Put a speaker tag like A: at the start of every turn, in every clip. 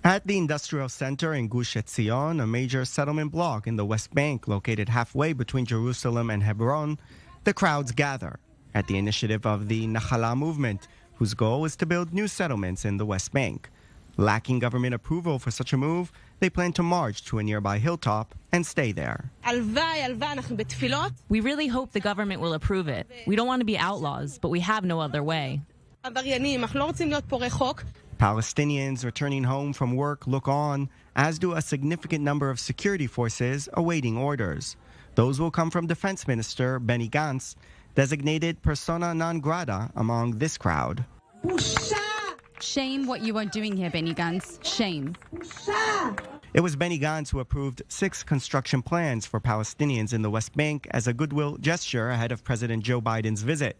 A: At the industrial center in Gush Etzion, a major settlement block in the West Bank located halfway between Jerusalem and Hebron, the crowds gather at the initiative of the Nahala movement, whose goal is to build new settlements in the West Bank. Lacking government approval for such a move, they plan to march to a nearby hilltop and stay there.
B: We really hope the government will approve it. We don't want to be outlaws, but we have no other way.
A: Palestinians returning home from work look on, as do a significant number of security forces awaiting orders. Those will come from Defense Minister Benny Gantz, designated persona non grata among this crowd.
C: Shame what you are doing here, Benny Gantz. Shame.
A: It was Benny Gantz who approved 6 construction plans for Palestinians in the West Bank as a goodwill gesture ahead of President Joe Biden's visit.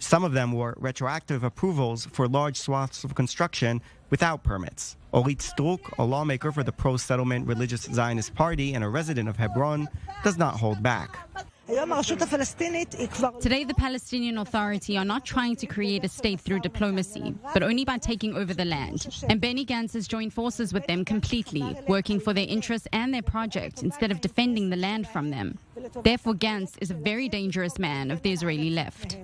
A: Some of them were retroactive approvals for large swaths of construction without permits. Orit Struk, a lawmaker for the pro-settlement Religious Zionist Party and a resident of Hebron, does not hold back.
C: Today, the Palestinian Authority are not trying to create a state through diplomacy, but only by taking over the land. And Benny Gantz has joined forces with them completely, working for their interests and their project instead of defending the land from them. Therefore, Gantz is a very dangerous man of the Israeli left.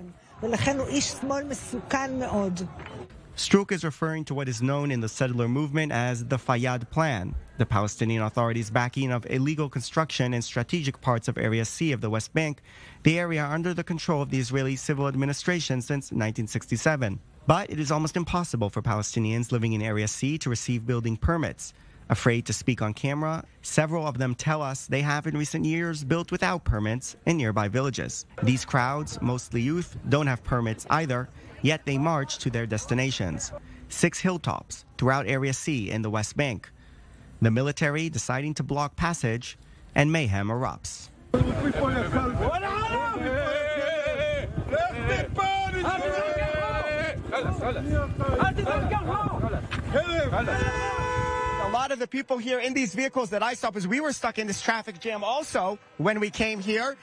A: Struk is referring to what is known in the settler movement as the Fayyad Plan, the Palestinian Authority's backing of illegal construction in strategic parts of Area C of the West Bank, the area under the control of the Israeli civil administration since 1967. But it is almost impossible for Palestinians living in Area C to receive building permits. Afraid to speak on camera, several of them tell us they have in recent years built without permits in nearby villages. These crowds, mostly youth, don't have permits either, yet they march to their destinations. 6 hilltops throughout Area C in the West Bank. The military deciding to block passage, and mayhem erupts. A lot of the people here in these vehicles that I saw, because we were stuck in this traffic jam also when we came here,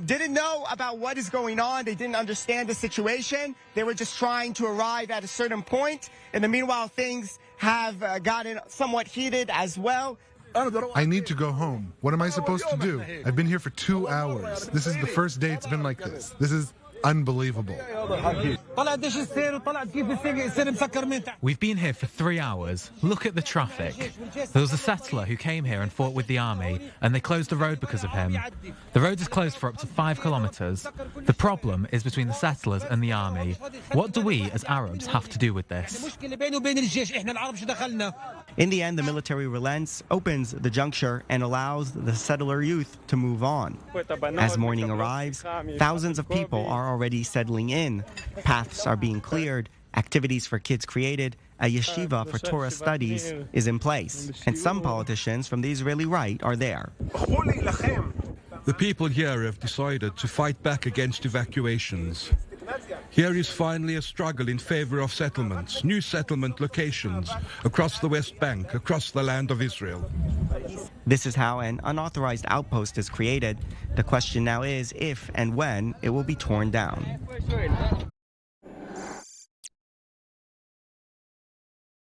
A: didn't know about what is going on. They didn't understand the situation. They were just trying to arrive at a certain point. In the meanwhile, things have gotten somewhat heated as well.
D: I need to go home. What am I supposed to do? I've been here for 2 hours. This is the first day it's been like this. This is unbelievable.
E: We've been here for 3 hours. Look at the traffic. There was a settler who came here and fought with the army, and they closed the road because of him. The road is closed for up to 5 kilometers. The problem is between the settlers and the army. What do we, as Arabs, have to do with this?
A: In the end, the military relents, opens the juncture, and allows the settler youth to move on. As morning arrives, thousands of people are already settling in. Paths are being cleared, activities for kids created, a yeshiva for Torah studies is in place, and some politicians from the Israeli right are there.
F: The people here have decided to fight back against evacuations. Here is finally a struggle in favor of settlements, new settlement locations across the West Bank, across the land of Israel.
A: This is how an unauthorized outpost is created. The question now is if and when it will be torn down.